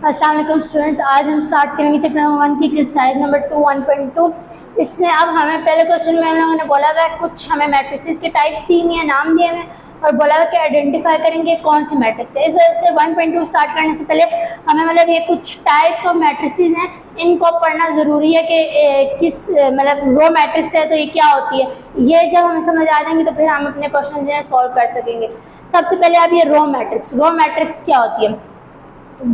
अस्सलाम वालेकुम स्टूडेंट्स, आज हम स्टार्ट करेंगे चैप्टर नंबर 1 की एक्सरसाइज नंबर 2 1.2। इसमें अब हमें पहले क्वेश्चन में हम लोगों ने बोला हुआ है कुछ हमें मैट्रिसेस के टाइप्स दी हुई हैं, नाम दिए हुए हैं और बोला हुआ कि आइडेंटिफाई करेंगे कौन सी मैट्रिक्स है। इस वजह से 1.2 स्टार्ट करने से पहले हमें मतलब ये कुछ टाइप्स ऑफ मैट्रिसेस हैं, इनको पढ़ना ज़रूरी है कि किस मतलब रो मैट्रिक्स है तो ये क्या होती है। ये जब हमें समझ आ जाएंगे तो फिर हम अपने क्वेश्चन जो है सॉल्व कर सकेंगे। सबसे पहले आप ये रो मैट्रिक्स क्या होती है।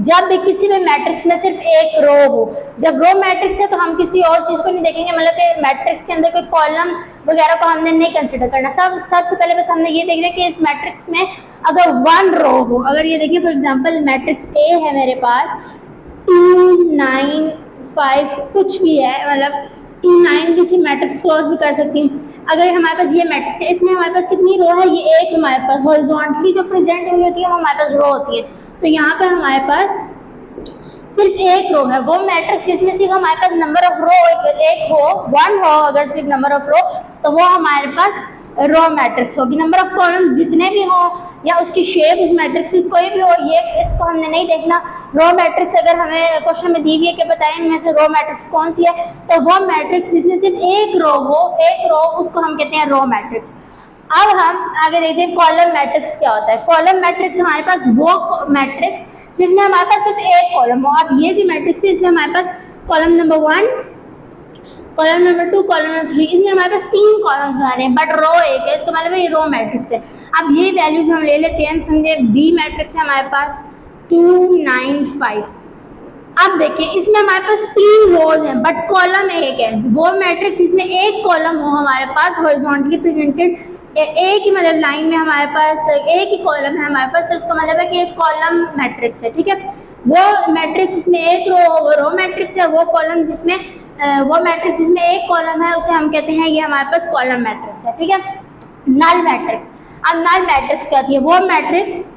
जब भी किसी भी मैट्रिक्स में सिर्फ एक रो हो, जब रो मैट्रिक्स है तो हम किसी और चीज को नहीं देखेंगे, मतलब कि मैट्रिक्स के अंदर कोई कॉलम वगैरह को हमने नहीं कंसिडर करना। सबसे पहले बस हमने ये देखना कि इस मैट्रिक्स में अगर वन रो हो, अगर ये देखिए फॉर एग्जांपल मैट्रिक्स ए है मेरे पास 2 9 5 कुछ भी है, मतलब 2 9 किसी मैट्रिक्स क्लोज भी कर सकती हूँ। अगर हमारे पास ये मैट्रिक्स है, इसमें हमारे पास कितनी रो है, ये एक हमारे पास हॉरिजॉन्टली जो प्रेजेंट हुई होती है वो हमारे पास रो होती है। तो यहाँ पर हमारे पास सिर्फ एक रो है, वो मैट्रिक्स जिसमें सिर्फ हमारे पास नंबर ऑफ रो एक हो, वन हो, अगर सिर्फ नंबर ऑफ रो तो वो हमारे पास रो मैट्रिक्स होगी। नंबर ऑफ कॉलम्स जितने भी हो या उसकी शेप उस मैट्रिक्स की कोई भी हो, ये इसको हमने नहीं देखना। रो मैट्रिक्स अगर हमें क्वेश्चन में दी हुई है कि बताएं इनमें से रो मैट्रिक्स कौन सी है, तो वो मैट्रिक्स जिसमें सिर्फ एक रो हो, एक रो, उसको हम कहते हैं रो मैट्रिक्स। अब हम आगे देखते हैं कॉलम मैट्रिक्स क्या होता है। कॉलम मैट्रिक्स हमारे पास वो मैट्रिक्स जिसमें हमारे पास सिर्फ एक कॉलम हो। अब ये जो मैट्रिक्स है इसमें हमारे पास column number 1, column number 2, column number 3, इसमें हमारे पास 3 कॉलम्स बना रहे हैं बट रो एक है, इसका मतलब ये रो मैट्रिक्स है। अब ये वैल्यूज हम ले लेते हैं, समझे बी मैट्रिक्स है हमारे पास 2 9 5। अब देखिए इसमें हमारे पास 3 रोज हैं बट कॉलम एक है। वो मैट्रिक्स जिसमें एक कॉलम हो हमारे पास हॉरिजॉन्टली प्रेजेंटेड, एक ही मतलब लाइन में हमारे पास एक ही कॉलम है हमारे पास, तो इसका मतलब है कि एक कॉलम मैट्रिक्स है, ठीक है। वो मैट्रिक्स जिसमें एक रो मैट्रिक्स है, वो कॉलम जिसमें वो मैट्रिक्स जिसमें एक कॉलम है उसे हम कहते हैं ये हमारे पास कॉलम मैट्रिक्स है, ठीक है। नल मैट्रिक्स, अब नल मैट्रिक्स क्या होती है, वो मैट्रिक्स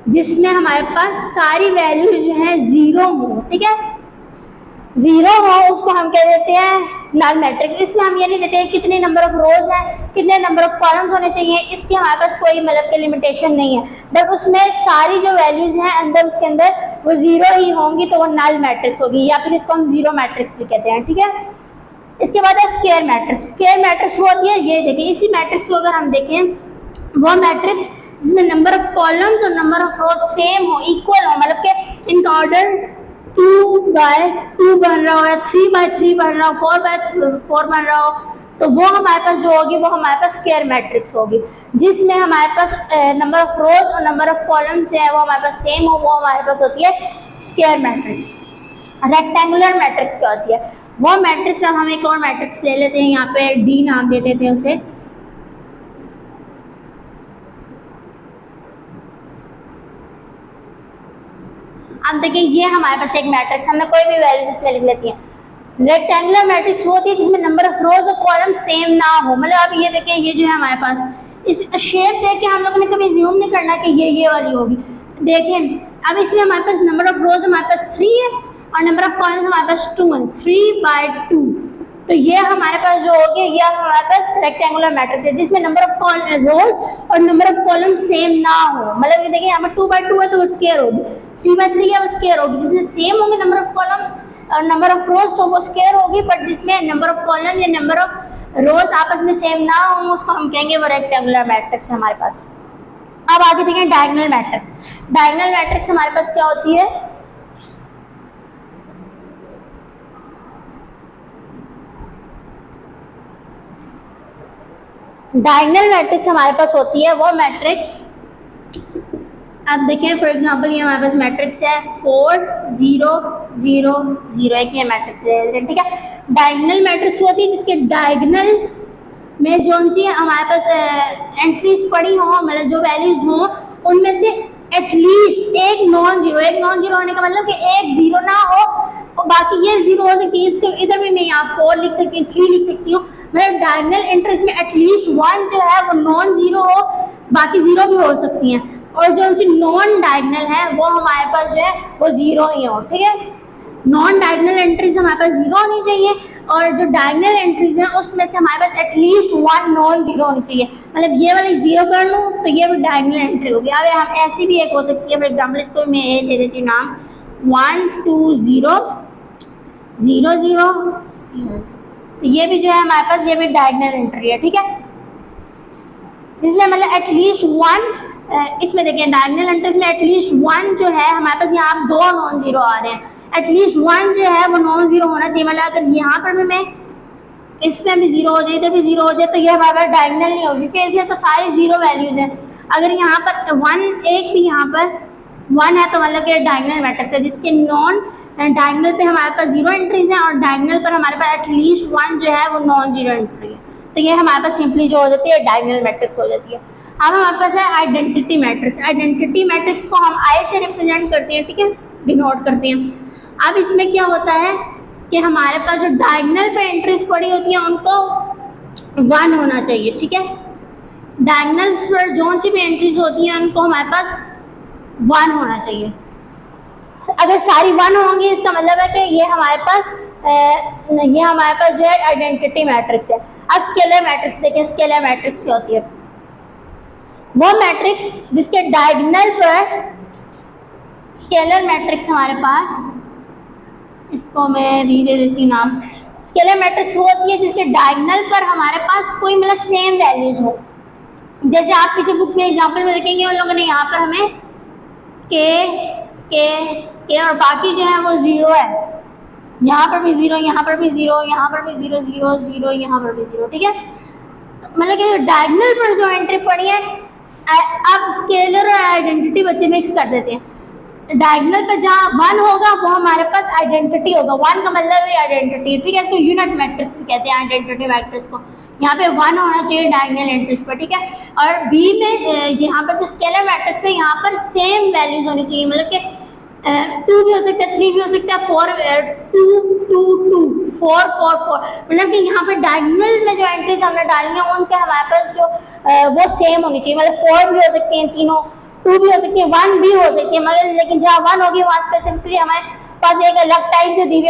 जिसमें हमारे पास सारी वैल्यूज जो है जीरो हो, ठीक है, जीरो हो, उसको हम कह देते हैं नल मैट्रिक्स। इसमें हम ये नहीं देते हैं कितने नंबर ऑफ रोज हैं, कितने नंबर ऑफ कॉलम्स होने चाहिए, इसके हमारे पास कोई मतलब के लिमिटेशन नहीं है, बट उसमें सारी जो वैल्यूज हैं अंदर उसके अंदर वो जीरो ही होंगी तो वो नल मैट्रिक्स होगी, या फिर इसको हम जीरो मैट्रिक्स भी कहते हैं, ठीक है। इसके बाद है स्क्वायर मैट्रिक्स। स्क्वायर मैट्रिक्स वो होती है, ये देखिए इसी मैट्रिक्स को अगर हम देखें, वो मैट्रिक्स जिसमें नंबर ऑफ कॉलम्स और नंबर ऑफ रोज सेम हो, इक्वल हो, मतलब कि इनका ऑर्डर 2 by 2 बन रहा हो या 3 by 3 बन रहा हो, 4 by 4 बन रहा हो, तो वो हमारे पास जो होगी वो हमारे पास स्क्वायर मैट्रिक्स होगी। जिसमें हमारे पास नंबर ऑफ रोज और नंबर ऑफ कॉलम्स जो है वो हमारे पास सेम हो, वो हमारे पास होती है स्क्वायर मैट्रिक्स। रेक्टेंगुलर मैट्रिक्स क्या होती है, वो मैट्रिक्स, अब हम एक और मैट्रिक्स ले लेते हैं, यहाँ पे डी नाम दे देते हैं उसे। अब देखिए ये हमारे पास एक मैट्रिक्स, हमने कोई भी वैल्यू इसमें लिख लेती है। रेक्टेंगुलर मैट्रिक्स होती है जिसमें नंबर ऑफ रोज और कॉलम सेम ना हो, मतलब अब ये देखिए ये जो है हमारे पास इस शेप देख के हम लोगों ने कभी ज्यूम नहीं करना कि ये वाली होगी। देखें अब इसमें हमारे पास नंबर ऑफ रोज हमारे पास 3 है और नंबर ऑफ कॉलम्स हमारे पास 2 है, 3 by 2, तो ये हमारे पास जो होगी ये हमारे पास रेक्टेंगुलर मैट्रिक्स है जिसमें नंबर ऑफ रोज और नंबर ऑफ कॉलम सेम ना हो। मतलब ये देखिए यहाँ पर 2 by 2 है तो वो स्क्वायर होगी, 3 by 3 है वो स्क्वायर होगी, जिसमें सेम होंगे नंबर ऑफ कॉलम्स और नंबर ऑफ रोज तो वो स्क्वायर होगी, बट जिसमें नंबर ऑफ कॉलम या नंबर ऑफ रोज आपस में सेम ना हो उसको हम कहेंगे वो रेक्टेंगुलर मैट्रिक्स है हमारे पास। अब आगे देखें डायगोनल मैट्रिक्स। डायगोनल मैट्रिक्स हमारे पास क्या होती है, डायगोनल मैट्रिक्स हमारे पास होती है वो मैट्रिक्स, अब देखें फॉर एग्जांपल ये हमारे पास मैट्रिक्स है 4 0 0 0, एक ये मैट्रिक्स है, ठीक है। डायगोनल मैट्रिक्स होती है जिसके डायगोनल में जो सी हमारे पास एंट्रीज पड़ी हो, मतलब जो वैल्यूज हो उनमें से एटलीस्ट एक नॉन जीरो होने का मतलब कि एक जीरो ना हो और बाकी ये जीरो हो सकती है। इसके इधर भी मैं यहाँ 4 लिख सकती हूँ, 3 लिख सकती हूँ, मतलब डायगोनल एंट्रीज में एटलीस्ट 1 जो है वो नॉन जीरो हो, बाकी जीरो भी हो सकती हैं, और जो नॉन डायगोनल है वो हमारे पास जो है वो जीरो ही हो, ठीक है। नॉन डायगोनल एंट्रीज हमारे पास जीरो होनी चाहिए और जो डायगोनल एंट्रीज हैं उसमें से हमारे पास एटलीस्ट 1 नॉन जीरो होनी चाहिए, मतलब ये वाली जीरो कर लूँ तो ये भी डायगोनल एंट्री होगी। अब हम ऐसी भी एक हो सकती है, फॉर एग्जाम्पल इसको मैं ए दे देती हूँ नाम 1 2 0 0 0, तो ये भी जो है हमारे पास ये भी डायगोनल एंट्री है, ठीक है, जिसमें मतलब एटलीस्ट 1 इसमें देखिए डायगोनल एंट्रीज में एटलीस्ट 1 जो है हमारे पास यहाँ 2 नॉन जीरो आ रहे हैं, एटलीस्ट 1 जो है वो नॉन जीरो होना चाहिए। मतलब अगर यहाँ पर भी मैं इसमें भी जीरो हो जाए इधर भी जीरो हो जाए तो ये हमारे पास डायगोनल नहीं होगी, क्योंकि इसमें तो सारी जीरो वैल्यूज हैं। अगर यहाँ पर 1 एक भी यहाँ पर 1 है तो मतलब कि डायगोनल मैट्रिक्स है, जिसके नॉन डायगोनल पे हमारे पास जीरो एंट्रीज हैं और डायगोनल पर हमारे पास एटलीस्ट 1 जो है वो नॉन जीरो एंट्री है, तो ये हमारे पास सिंपली जो हो जाती है डायगोनल मैट्रिक्स हो जाती है। अब हमारे पास है आइडेंटिटी मैट्रिक्स। आइडेंटिटी मैट्रिक्स को हम आई से रिप्रेजेंट करते हैं, ठीक है, डिनोट करते हैं। अब इसमें क्या होता है कि हमारे पास जो डायगोनल पे एंट्रीज पड़ी होती हैं उनको 1 होना चाहिए, ठीक है, डायगोनल पर जो सी भी एंट्रीज होती हैं उनको हमारे पास 1 होना चाहिए। अगर सारी 1 होंगी इसका मतलब है कि ये हमारे पास जो है आइडेंटिटी मैट्रिक्स है। अब स्केलर मैट्रिक्स देखिए, स्केलर मैट्रिक्स क्या होती है, वो मैट्रिक्स जिसके डायगोनल पर स्केलर मैट्रिक्स हमारे पास, इसको मैं भी दे देती हूँ नाम, स्केलर मैट्रिक्स वो होती है जिसके डायगोनल पर हमारे पास कोई मतलब सेम वैल्यूज हो। जैसे आप पीछे बुक में एग्जांपल में देखेंगे उन लोगों ने यहाँ पर हमें के और बाकी जो है वो 0 है, यहाँ पर भी 0, यहाँ पर भी 0, यहाँ पर भी 0 0 0, यहाँ पर भी 0, ठीक है, मतलब कि डायगोनल पर जो एंट्री पड़ी है, अब स्केलर और आइडेंटिटी बच्चे मिक्स कर देते हैं। डायगोनल पे जहाँ 1 होगा वो हमारे पास आइडेंटिटी होगा, 1 का मतलब है आइडेंटिटी, ठीक है, तो यूनिट मैट्रिक्स कहते हैं आइडेंटिटी मैट्रिक्स को। यहाँ पे 1 होना चाहिए डायगोनल एंट्रीज पर, ठीक है, और बी में यहाँ पर जो स्केलर मैट्रिक्स है यहाँ पर सेम वैल्यूज होनी चाहिए, मतलब कि 2 भी हो सकता है, 3 भी हो सकता है, 4 2 2 2 4 4 4, मतलब कि यहाँ पर डायगोनल में जो एंट्रीज हमने डाली हैं उनके हमारे पास जो वो सेम होनी चाहिए, मतलब 4 भी हो सकते हैं तीनों, 2 भी हो सकती है, 1 भी हो सकती है, मगर लेकिन जहाँ 1 होगी वहाँ स्पेसिफिकली हमारे पास एक अलग टाइप जो दी हुई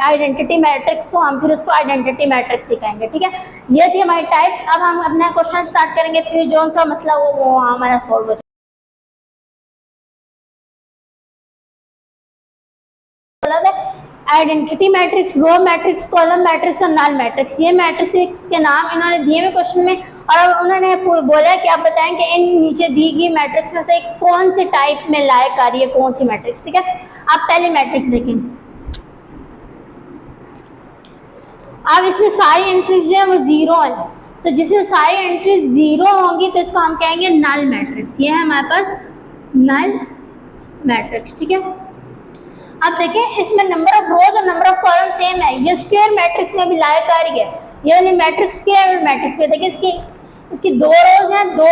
आइडेंटिटी मैट्रिक्स, तो हम फिर उसको आइडेंटिटी मैट्रिक्स सिखाएंगे, ठीक है। ये थी हमारी टाइप्स। अब हम अपना क्वेश्चन स्टार्ट करेंगे, फिर जो सा मसला हो वो हमारा सॉल्व हो जाए। Identity matrix, row matrix, column matrix और नल मैट्रिक्स, ये मैट्रिक्स के नाम इन्होंने दिए हुए क्वेश्चन में, और उन्होंने बोला कि आप बताएं कि इन नीचे दी गई मैट्रिक्स में से कौन से टाइप में लायक आ रही है, कौन सी मैट्रिक्स, ठीक है। आप पहले मैट्रिक्स देखें, अब इसमें सारी एंट्रीज जो है वो 0 है, तो जिसमें सारी एंट्रीज 0 होंगी तो इसको हम कहेंगे नल मैट्रिक्स। ये है हमारे पास नल मैट्रिक्स, ठीक है। अब देखें इसमें नंबर ऑफ रोज और नंबर ऑफ कॉलम सेम है, ये स्क्वायर मैट्रिक्स में भी लायक आ रही है, ये वाली मैट्रिक्स स्क्वायर मैट्रिक्स में देखिए इसकी 2 रोज हैं, 2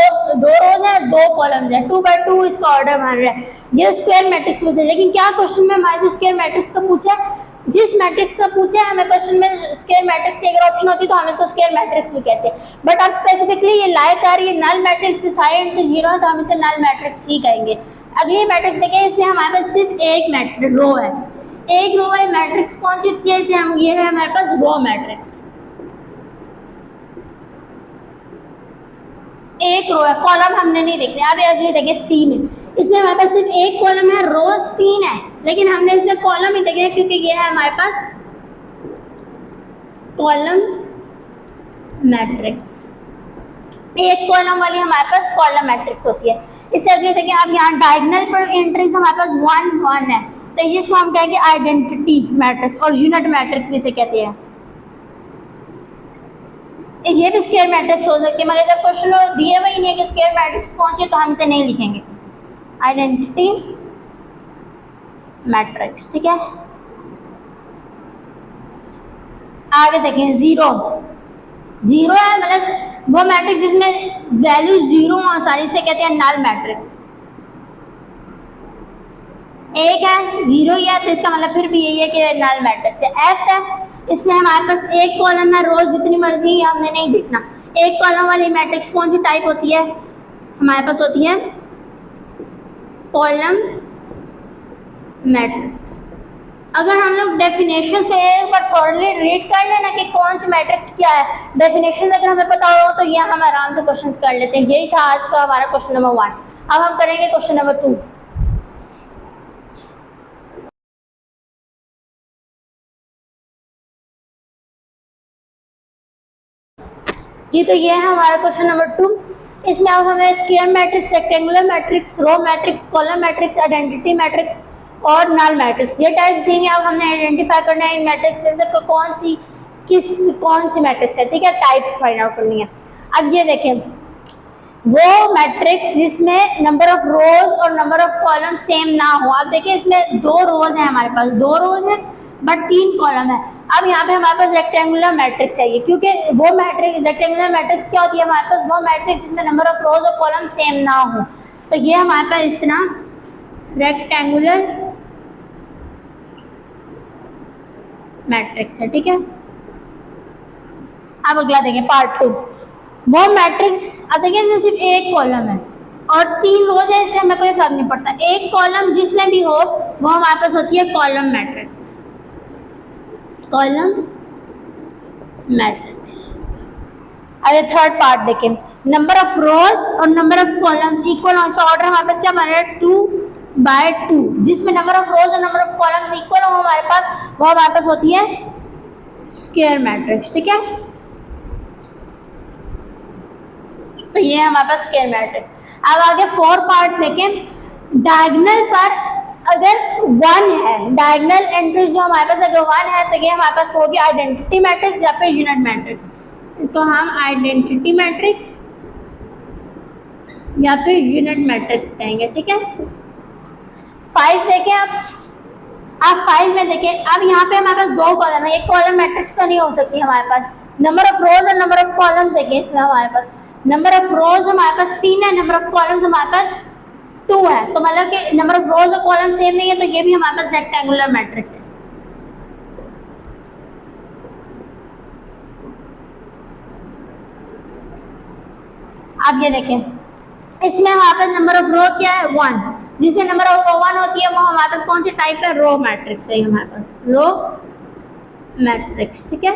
रोज हैं और 2 कॉलम्स हैं, 2 by 2 इसका ऑर्डर मान रहा है, ये स्क्वायर मैट्रिक्स में से। लेकिन क्या क्वेश्चन में हमारे स्क्वायर मैट्रिक्स का पूछा है, जिस मैट्रिक्स से पूछा है हमें क्वेश्चन में स्क्वायर मैट्रिक्स की अगर ऑप्शन होती तो हम इसको स्क्वायर मैट्रिक्स भी कहते हैं, बट अब स्पेसिफिकली ये लायक आ रही है नल मैट्रिक्स की, सारी एंट्री 0 है तो हम इसे नल मैट्रिक्स ही कहेंगे। अगली मैट्रिक्स देखें, इसमें हमारे पास सिर्फ एक रो है, एक रो वाली मैट्रिक्स कौन सी होती है, इसे हम ये है हमारे पास रो मैट्रिक्स, एक रो है, कॉलम हमने नहीं देख रहे। अब अगली देखिए सी में, इसमें हमारे पास सिर्फ एक कॉलम है, रोज 3 है, लेकिन हमने इसमें कॉलम ही देखे क्योंकि ये है हमारे पास कॉलम मैट्रिक्स, एक कॉलम वाली हमारे पास कॉलम मैट्रिक्स होती है। इससे अगले देखिए, अब यहाँ डायगोनल पर एंट्रीज हमारे पास 1 1 है, तो इसको हम कहेंगे आइडेंटिटी मैट्रिक्स और यूनिट मैट्रिक्स भी इसे कहते हैं। ये भी स्क्वायर मैट्रिक्स हो सकती है, मगर जब क्वेश्चन दिए हुए ही नहीं है कि स्क्वायर मैट्रिक्स कौन सी है तो हम इसे नहीं लिखेंगे, आइडेंटिटी मैट्रिक्स, ठीक है। आगे देखें 0 है, मतलब वो मैट्रिक्स जिसमें वैल्यू 0 हो सारी, से कहते हैं नल मैट्रिक्स। एक है 0 ही है तो इसका मतलब फिर भी यही है कि नल मैट्रिक्स है। एफ है, इसमें हमारे पास एक कॉलम है, रोज जितनी मर्जी है हमने नहीं देखना। एक कॉलम वाली मैट्रिक्स कौन सी टाइप होती है, हमारे पास होती है कॉलम मैट्रिक्स। अगर हम लोग डेफिनेशन को एक बार थोड़ली रीड कर लेना कि कौन सी मैट्रिक्स क्या है, डेफिनेशन अगर हमें पता हो तो ये हम आराम से क्वेश्चन कर लेते हैं। यही था आज का हमारा क्वेश्चन नंबर 1। अब हम करेंगे क्वेश्चन नंबर 2। जी तो ये है हमारा क्वेश्चन नंबर 2। इसमें अब हमें square matrix, rectangular matrix, row matrix, column matrix, identity matrix और नल मैट्रिक्स ये टाइप देंगे। अब हमने आइडेंटिफाई करना है इन मैट्रिक्स में से कौन सी मैट्रिक्स है, ठीक है, टाइप फाइंड आउट करनी है। अब ये देखें, वो मैट्रिक्स जिसमें नंबर ऑफ रोज और नंबर ऑफ कॉलम सेम ना हो। अब देखिए इसमें 2 रोज है, हमारे पास 2 रोज है बट 3 कॉलम है। अब यहाँ पे हमारे पास रेक्टेंगुलर मैट्रिक्स है ये, क्योंकि वो मैट्रिक्स रेक्टेंगुलर मैट्रिक्स क्या होती है, हमारे पास वो मैट्रिक्स जिसमें नंबर ऑफ रोज और कॉलम सेम ना हो। तो ये हमारे पास इस तरह रेक्टेंगुलर मैट्रिक्स है, ठीक है। अब अगला देखें पार्ट 2, वो मैट्रिक्स। अब देखिए इसमें सिर्फ एक कॉलम है और 3 रोज है, इससे हमें कोई फर्क नहीं पड़ता। एक कॉलम जिसमें भी हो वो हमारे पास होती है कॉलम मैट्रिक्स, कॉलम मैट्रिक्स। अरे थर्ड पार्ट देखें, नंबर ऑफ रोज और नंबर ऑफ कॉलम इक्वल हो, इसका ऑर्डर हमारे पास क्या बन रहा है 2/2, जिसमें नंबर ऑफ रोज और नंबर ऑफ कॉलम इक्वल हो हमारे पास, वो हमारे पास होती है स्क्वायर मैट्रिक्स, ठीक है। तो ये है हमारे पास स्क्वायर मैट्रिक्स। अब आगे 4 पार्ट देखें, डायगोनल पर अगर 1 है, डायगोनल एंट्रीज जो हमारे पास अगर 1 है तो ये हमारे पास होगी आइडेंटिटी मैट्रिक्स या फिर यूनिट मैट्रिक्स। इसको हम आइडेंटिटी मैट्रिक्स या फिर यूनिट मैट्रिक्स कहेंगे, ठीक है। 5 देखें, आप 5 में देखें, अब यहाँ पे हमारे पास 2 कॉलम है, एक कॉलम मैट्रिक्स तो नहीं हो सकती हमारे पास। नंबर ऑफ रोज और नंबर ऑफ कॉलम देखें, इसमें हमारे पास नंबर ऑफ रोज हमारे पास 3 है, नंबर ऑफ कॉलम्स हमारे पास 2 है, तो मतलब कि नंबर ऑफ रोज और कॉलम सेम नहीं है, तो ये भी हमारे पास रेक्टेंगुलर मैट्रिक्स है। आप ये देखें, इसमें हमारे पास नंबर ऑफ रो क्या है 1, जिसमें नंबर ऑफ रो 1 होती है वो हमारे पास कौन सी टाइप है, रो मैट्रिक्स है हमारे पास, रो मैट्रिक्स, ठीक है।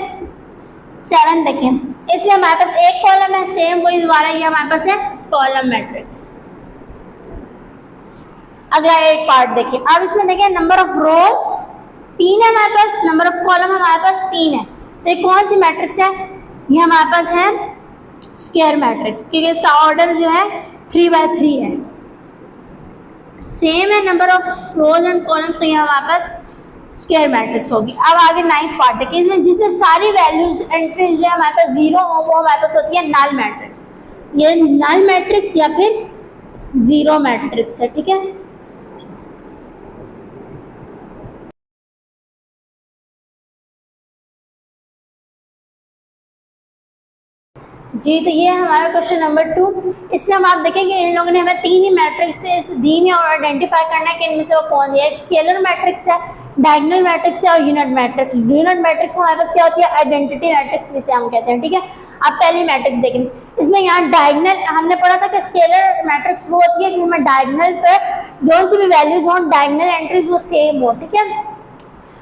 7 देखें, इसमें हमारे पास एक कॉलम है, सेम वही दोबारा ये हमारे पास है कॉलम मैट्रिक्स। अगला एक पार्ट देखिए, अब इसमें देखिए नंबर ऑफ रोज 3 है हमारे पास, नंबर ऑफ कॉलम हमारे पास 3 है, तो ये कौन सी मैट्रिक्स है, ये हमारे पास है स्क्वायर मैट्रिक्स, क्योंकि इसका ऑर्डर जो है 3/3 है, सेम है number of rose and columns, तो ये हमारे पास स्क्वायर मैट्रिक्स होगी। अब आगे 9th पार्ट देखिए, इसमें जिसमें सारी वैल्यूज एंट्रीज जो है हमारे पास 0 हो वो हमारे पास होती है नल मैट्रिक्स। ये नल मैट्रिक्स या फिर 0 मैट्रिक्स है, ठीक है। जी तो ये है हमारा क्वेश्चन नंबर 2। इसमें हम आप देखेंगे इन लोगों ने हमें 3 ही मैट्रिक्स दी है और आइडेंटिफाई करना है कि इनमें से वो कौन सी है। स्केलर मैट्रिक्स है, डायगोनल मैट्रिक्स है और यूनिट मैट्रिक्स। यूनिट मैट्रिक्स हमारे पास क्या होती है, आइडेंटिटी मैट्रिक्स जिसे हम कहते हैं, ठीक है। आप पहली मैट्रिक्स देखें, इसमें यहाँ डायगोनल हमने पढ़ा था कि स्केलर मैट्रिक्स वो होती है जिसमें डायगोनल पर जो सी भी वैल्यूज हो, डायगोनल एंट्रीज वो सेम हो, ठीक है।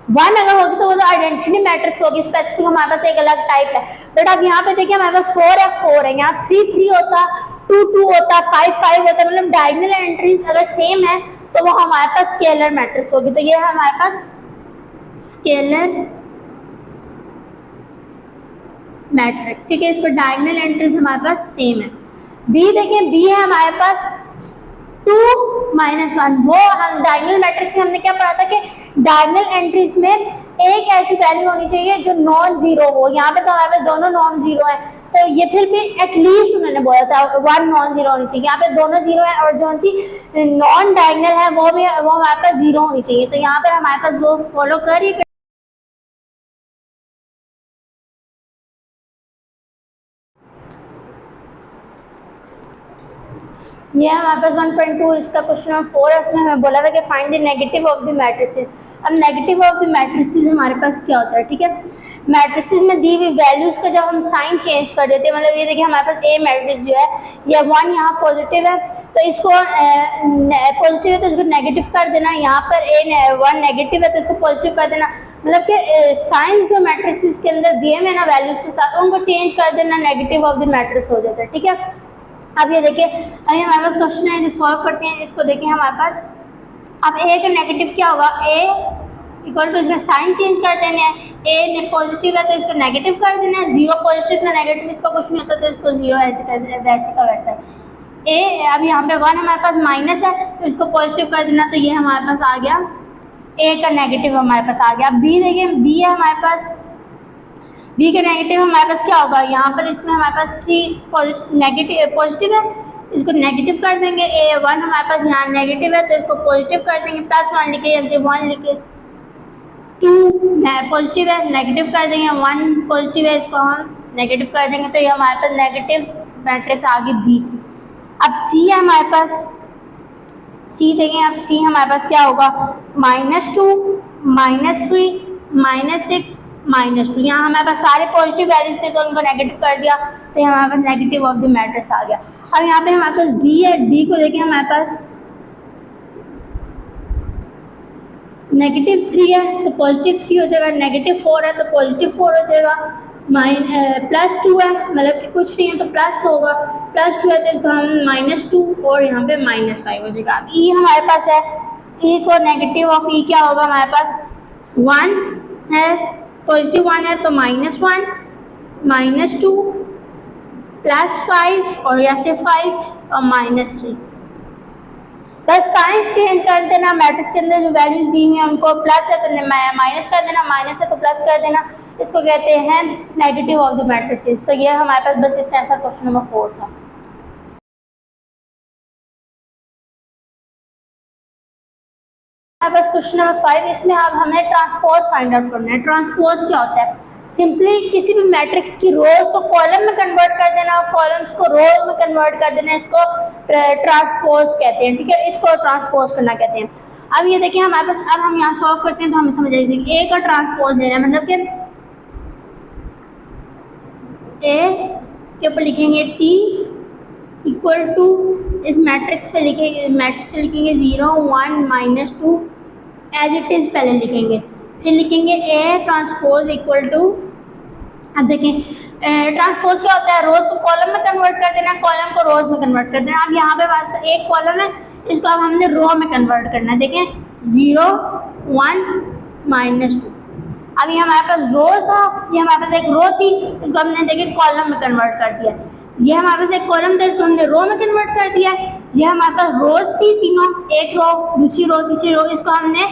1 अगर होगी तो वो तो आइडेंटिटी मैट्रिक्स होगी, स्पेसिफिक हमारे पास एक अलग टाइप है। बट अब यहाँ पे देखिए हमारे पास 4 है, यहाँ 3 होता, 2 होता, 5 होता, मतलब डायगोनल एंट्रीज अगर सेम है तो वो हमारे पास स्केलर मैट्रिक्स होगी। तो ये है हमारे पास स्केलर मैट्रिक्स, ठीक है। इस पर डायगोनल एंट्रीज हमारे पास सेम है। बी देखिए, बी है हमारे पास 2 - 1। वो हम डायगोनल मैट्रिक्स में हमने क्या पढ़ा था कि डायगोनल एंट्रीज में एक ऐसी वैल्यू होनी चाहिए जो नॉन जीरो हो। यहाँ पे तो हमारे पास दोनों नॉन जीरो है, तो ये फिर भी एटलीस्ट उन्होंने बोला था 1 नॉन जीरो होनी चाहिए। यहाँ पे दोनों जीरो है और जो सी नॉन डायगोनल है वो हमारे पास 0 होनी चाहिए। तो यहाँ पर हमारे पास वो फॉलो करिए। ये हमारे पास 1.2 इसका क्वेश्चन नंबर 4 है। उसमें हमें बोला था कि find the negative of the matrices. अब नेगेटिव ऑफ द मैट्रिसेस हमारे पास क्या होता है, ठीक है। मैट्रिसेस में दी हुई वैल्यूज का जब हम साइन चेंज कर देते हैं, मतलब ये देखिए हमारे पास ए मैट्रिक्स जो है ये 1 यहाँ पॉजिटिव है तो इसको पॉजिटिव है तो इसको नेगेटिव कर देना, यहाँ पर ए 1 नेगेटिव है तो इसको पॉजिटिव कर देना, मतलब कि साइंस जो मैट्रिसेस के अंदर दिए हैं ना वैल्यूज के साथ उनको चेंज कर देना, नेगेटिव ऑफ द मैट्रिक्स हो जाता है। ठीक है, अब ये देखिए अभी हमारे पास क्वेश्चन है जो सॉल्व करते हैं, इसको देखिए हमारे पास अब ए का नेगेटिव क्या होगा, ए इक्वल टू इसका साइन चेंज कर देना है, ए पॉजिटिव है तो इसको नेगेटिव कर देना है, 0 पॉजिटिव ना नेगेटिव इसका कुछ नहीं होता तो इसको 0 ऐसे वैसे का वैसा है। ए अब यहाँ पे 1 हमारे पास माइनस है तो इसको पॉजिटिव कर देना, तो ये हमारे पास आ गया ए का नेगेटिव हमारे पास आ गया। बी देखिए बी है हमारे पास, बी का नेगेटिव हमारे पास क्या होगा, यहाँ पर इसमें हमारे पास 3 नेगेटिव पॉजिटिव है इसको नेगेटिव कर देंगे, ए 1 हमारे पास यहाँ नेगेटिव है तो इसको पॉजिटिव कर देंगे, +1 लिखे यहाँ से 1 लिखे, 2 पॉजिटिव है नेगेटिव कर देंगे, 1 पॉजिटिव है इसको हम नेगेटिव कर देंगे, तो ये हमारे पास नेगेटिव मैट्रिक्स आ गई बी की। अब सी है हमारे पास, सी देखें अब सी हमारे पास क्या होगा, -2 -3 -6 -2, यहाँ हमारे पास सारे पॉजिटिव वैल्यूज थे तो उनको नेगेटिव कर दिया तो हमारे पास नेगेटिव ऑफ द मैट्रिक्स आ गया। अब यहाँ पे हमारे पास डी है, डी को देखें हमारे पास -3 है तो +3 हो जाएगा, -4 है तो +4 हो जाएगा, +2 है मतलब कि कुछ नहीं है तो प्लस होगा, +2 है तो इसको हम -2 और यहाँ पे -5 हो जाएगा। अब ई हमारे पास है, ई को नेगेटिव ऑफ ई क्या होगा हमारे पास 1 है, +1 है तो -1 -2 +5 और यहाँ से 5 और -3, बस साइंस चेंज कर देना, मैट्रिक्स के अंदर जो वैल्यूज दी हुई हैं उनको प्लस है तो माइनस कर देना, माइनस है तो प्लस कर देना, इसको कहते हैं नेगेटिव ऑफ द मैट्रिसेस। तो ये हमारे पास बस इतना ऐसा क्वेश्चन नंबर 4 था। हमारे पास क्वेश्चन नंबर 5, इसमें अब हमें ट्रांसपोज फाइंड आउट करना है। ट्रांसपोज क्या होता है, सिंपली किसी भी मैट्रिक्स की रोज को कॉलम में कन्वर्ट कर देना और कॉलम्स को रोज में कन्वर्ट कर देना, इसको ट्रांसपोज कहते हैं। ठीक है, इसको ट्रांसपोज करना कहते हैं। अब ये देखिए हमारे पास, अब हम यहाँ सॉल्व करते हैं तो हमें समझ आएगी ए का ट्रांसपोज लेना है, मतलब कि ए के ऊपर लिखेंगे टी इक्वल टू इस मैट्रिक्स पे लिखेंगे, मैट्रिक्स पे लिखेंगे 0 1 -2 एज इट इज़ पहले लिखेंगे, फिर लिखेंगे ए ट्रांसपोज इक्वल टू, अब देखें ट्रांसपोज क्या होता है, रोज को कॉलम में कन्वर्ट कर देना, कॉलम को रोज में कन्वर्ट कर देना। अब यहाँ पे हमारे पास एक कॉलम है, इसको अब हमने रो में कन्वर्ट करना है। देखें 0 1 -2, अब ये हमारे पास रो था, ये हमारे पास एक रो थी, इसको हमने देखें कॉलम में कन्वर्ट कर दिया। ये हमारे पास एक कॉलम था, इसको हमने रो में कन्वर्ट कर दिया। ये हमारे पास रोज थी तीनों, एक रो दूसरी रो तीसरी रो, इसको हमने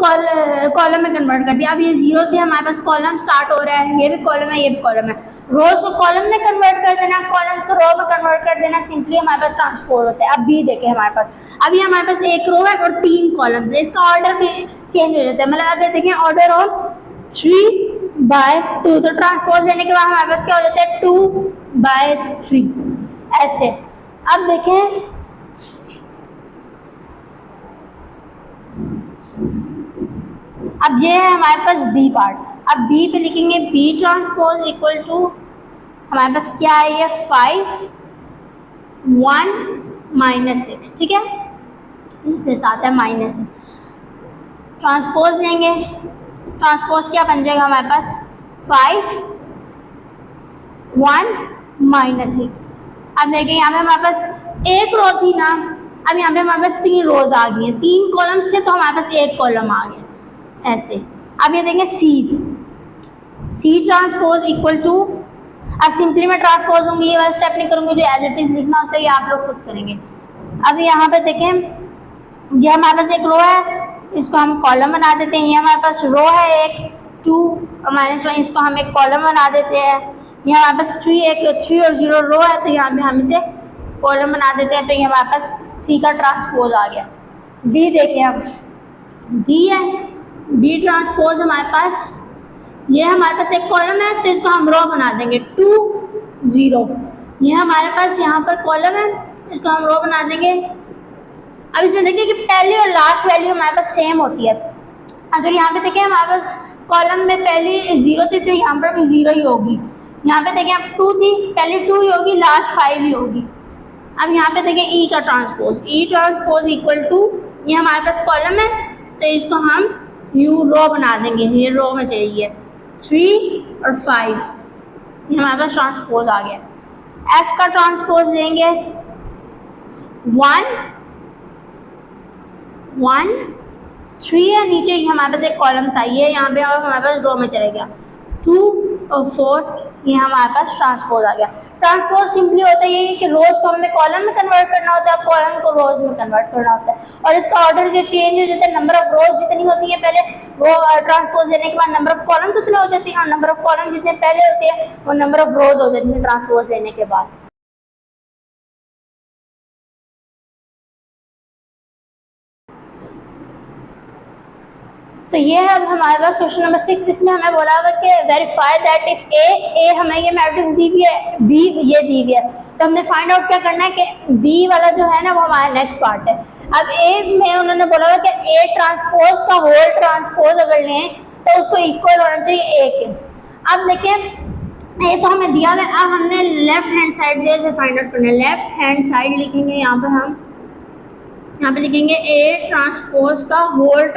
कॉलम में कन्वर्ट कर दिया। अब ये 0 से हमारे पास कॉलम स्टार्ट हो रहा है, ये भी कॉलम है ये भी कॉलम है, रोज को कॉलम में कन्वर्ट कर देना, कॉलम्स को रो में कन्वर्ट कर देना, सिंपली हमारे पास ट्रांसपोज होता है। अब बी देखें हमारे पास, अभी हमारे पास एक रो है और 3 कॉलम्स है, इसका ऑर्डर भी चेंज हो जाता है, मतलब अगर देखें ऑर्डर ऑफ 3/2, तो ट्रांसपोज लेने के बाद हमारे पास क्या हो जाता है 2/3 ऐसे। अब देखें अब ये है हमारे पास बी पार्ट, अब बी पे लिखेंगे बी ट्रांसपोज इक्वल टू, हमारे पास क्या है ये 5 1 -6, ठीक है, इससे साथ है -6, ट्रांसपोज लेंगे, ट्रांसपोज क्या बन जाएगा हमारे पास 5 1 -6। अब देखिए यहाँ पे हमारे पास एक रो थी ना, अब यहाँ पे हमारे पास 3 रोज आ गई हैं, 3 कॉलम से तो हमारे पास एक कॉलम आ गया ऐसे। अब ये देखेंगे सी ट्रांसपोज इक्वल टू, अब सिंपली मैं ट्रांसपोज लूँगी, ये वाला स्टेप नहीं करूँगी, जो एज इट इज लिखना होता है ये आप लोग खुद करेंगे। अब यहाँ पे देखें ये हमारे पास एक रो है, इसको हम कॉलम बना देते हैं, ये हमारे पास रो है एक 2 और -1, इसको हम एक कॉलम बना देते हैं। यहाँ हमारे पास 3 और 0 रो है, तो यहाँ पे हम इसे कॉलम बना देते हैं, तो ये हमारे पास सी का ट्रांसपोज आ गया। डी देखें, अब डी है, डी ट्रांसपोज हमारे पास, ये हमारे पास एक कॉलम है तो इसको हम रो बना देंगे 2 0, ये हमारे पास यहाँ पर कॉलम है, इसको हम रो बना देंगे। अब इसमें देखिए कि पहली और लास्ट वैल्यू हमारे पास सेम होती है। अगर यहाँ पे देखें हमारे पास कॉलम में पहली 0 थी तो यहाँ पर भी 0 ही होगी। यहाँ पे देखें अब 2 थी, पहले 2 ही होगी, लास्ट 5 ही होगी। अब यहाँ पे देखें ई का transpose, E transpose equal to, ये हमारे पास कॉलम है तो इसको हम यू रो बना देंगे, ये रो में चाहिए 3 और 5, ये हमारे पास ट्रांसपोज आ गया। एफ का ट्रांसपोज लेंगे 1 1 3 है, नीचे हमारे पास एक कॉलम था ये यहाँ पे और हमारे पास रो में चले गया 2 और 4, ये हमारे पास ट्रांसपोज आ गया। ट्रांसपोज सिंपली होता है ये कि रोज को हमें कॉलम में कन्वर्ट करना होता है, कॉलम को रोज में कन्वर्ट करना होता है, और इसका ऑर्डर जो चेंज हो जाता है, नंबर ऑफ रोज जितनी होती है पहले वो ट्रांसपोज देने के बाद नंबर ऑफ कॉलम जितने हो जाती है, और नंबर ऑफ कॉलम जितने पहले होते हैं वो नंबर ऑफ रोज हो जाती है ट्रांसपोज देने के बाद। तो ये है अब हमारे पास क्वेश्चन नंबर 6, जिसमें हमें बोला हुआ कि वेरीफाई दैट इफ ए हमें ये मैट्रिक्स दी हुई है, बी ये दी हुई है, तो हमने फाइंड आउट क्या करना है कि बी वाला जो है ना वो हमारा नेक्स्ट पार्ट है। अब ए में उन्होंने बोला हुआ कि ए ट्रांसपोज का होल ट्रांसपोज अगर लें तो उसको इक्वल होना चाहिए ए के। अब देखिए ए तो हमें दिया हुआ है, अब हमने लेफ्ट हैंड साइड जैसे फाइंड आउट करना है। लेफ्ट हैंड साइड लिखेंगे यहाँ पर, हम यहाँ पे लिखेंगे ए ट्रांसपोज का होल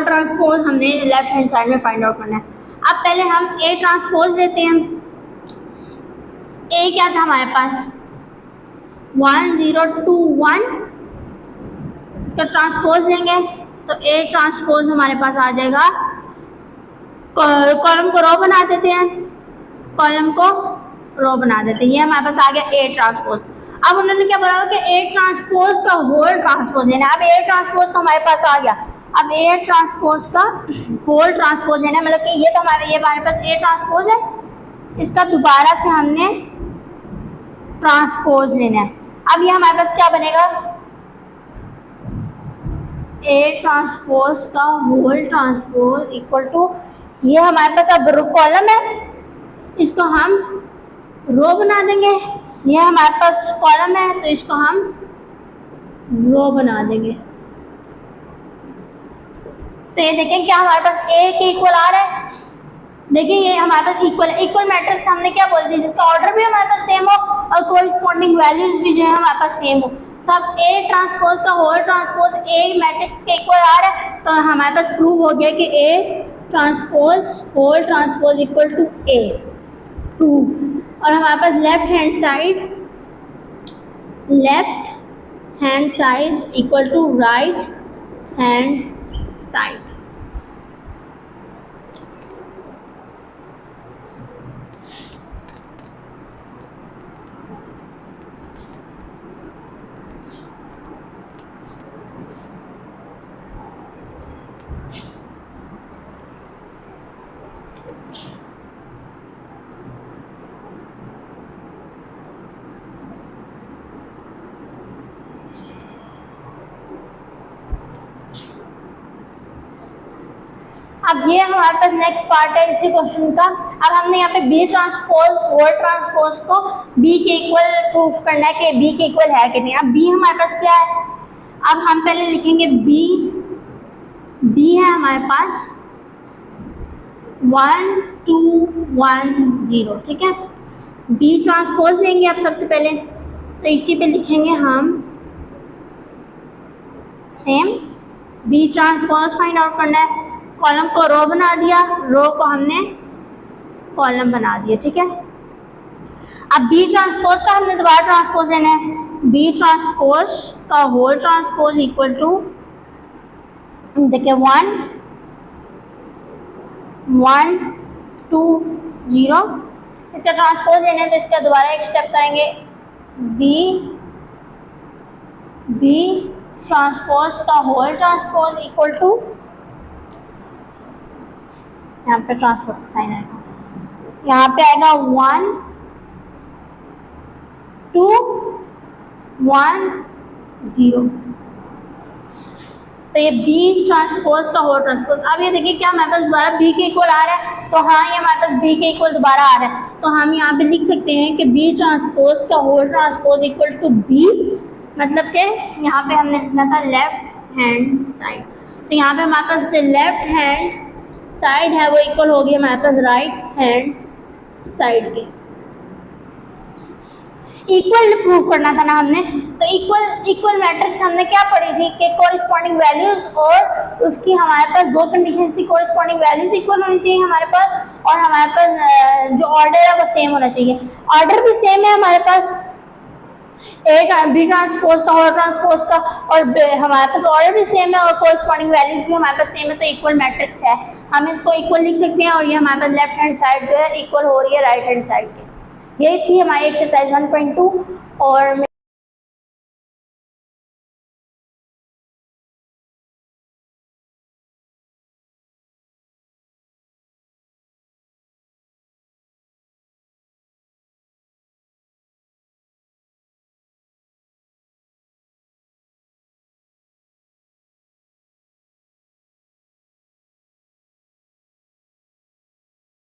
ट्रांसपोज हमने लेफ्ट हैंड साइड में फाइंड आउट करना है। अब पहले हम ए ट्रांसपोज लेते हैं। ए क्या था हमारे पास 1 0 2 1 का ट्रांसपोज लेंगे तो ए ट्रांसपोज हमारे पास आ जाएगा। कॉलम को रो बना देते हैं, कॉलम को रो बना देते हैं, ये हमारे पास आ गया ए ट्रांसपोज। अब उन्होंने क्या बोला कि ए ट्रांसपोज का होल ट्रांसपोज लेना है। अब ए ट्रांसपोज तो हमारे पास आ गया, अब ए ट्रांसपोज का होल ट्रांसपोज लेना है, मतलब कि ये तो हमारे पास ए ट्रांसपोज है, इसका दोबारा से हमने ट्रांसपोज लेना है। अब ये हमारे पास क्या बनेगा, ए ट्रांसपोज का होल ट्रांसपोज इक्वल टू, ये हमारे पास अब कॉलम है, इसको हम रो बना देंगे। ये हमारे पास कॉलम है तो इसको हम रो बना देंगे। तो ये देखें क्या हमारे पास ए के इक्वल आ रहा है, देखिए ये हमारे पास इक्वल है। इक्वल मैट्रिक्स हमने क्या बोल दी, जिसका ऑर्डर भी हमारे पास सेम हो और कोरिस्पोंडिंग वैल्यूज भी जो है हमारे पास सेम हो। तो अब ए ट्रांसपोज का होल ट्रांसपोज ए मैट्रिक्स के इक्वल आ रहा है, तो हमारे पास प्रूव हो गया कि A transpose whole transpose equal to A 2। और हमारे पास left hand side equal to right hand side. अब ये हमारे पास नेक्स्ट पार्ट है इसी क्वेश्चन का। अब हमने यहाँ पे बी ट्रांसपोज होल ट्रांसपोज को बी के इक्वल प्रूफ करना है कि बी के इक्वल है कि नहीं। अब बी हमारे पास क्या है, अब हम पहले लिखेंगे बी है हमारे पास 1 2 1 0, ठीक है। बी ट्रांसपोज लेंगे अब सबसे पहले, तो इसी पे लिखेंगे हम same B transpose find out करना है। कॉलम को रो बना दिया, रो को हमने कॉलम बना दिया, ठीक है। अब बी ट्रांसपोज का हमने दोबारा ट्रांसपोज लेना है। बी ट्रांसपोज का होल ट्रांसपोज इक्वल टू, देखिए 1 1 2 0, इसका ट्रांसपोज लेना है तो इसका दोबारा एक स्टेप करेंगे। बी ट्रांसपोज का होल ट्रांसपोज इक्वल टू, यहाँ पे ट्रांसपोज का साइन आएगा, यहाँ पे आएगा 1 2 1 0। तो ये बी ट्रांसपोज का होल ट्रांसपोज। अब ये देखिए क्या हमारे पास दोबारा बी के इक्वल आ रहा है, तो हाँ ये हमारे पास बी के इक्वल दोबारा आ रहा है, तो हम यहाँ पे लिख सकते हैं कि बी ट्रांसपोज का whole transpose equal to B, मतलब कि यहाँ पे हमने लिखना था लेफ्ट हैंड साइड। तो यहाँ पे हमारे पास जो लेफ्ट हैंड साइड है वो इक्वल होगी हमारे पास राइट हैंड साइड के। इक्वल प्रूव करना था ना हमने, तो इक्वल मैट्रिक्स हमने क्या पढ़ी थी कि कोरिस्पॉन्डिंग वैल्यूज और उसकी हमारे पास दो कंडीशंस थी, कोरिस्पॉन्डिंग वैल्यूज इक्वल होनी चाहिए हमारे पास और हमारे पास जो ऑर्डर है वो सेम होना चाहिए। ऑर्डर भी सेम है हमारे पास, ए बी ट्रांसपोज का और ट्रांसपोज का, और हमारे पास ऑर्डर भी सेम है और कोरिस्पॉन्डिंग वैल्यूज भी हमारे पास सेम है, तो इक्वल मैट्रिक्स है। हम इसको इक्वल लिख सकते हैं और ये हमारे पास लेफ्ट हैंड साइड जो है इक्वल हो रही है राइट हैंड साइड के। ये थी हमारी एक्सरसाइज 1.2 और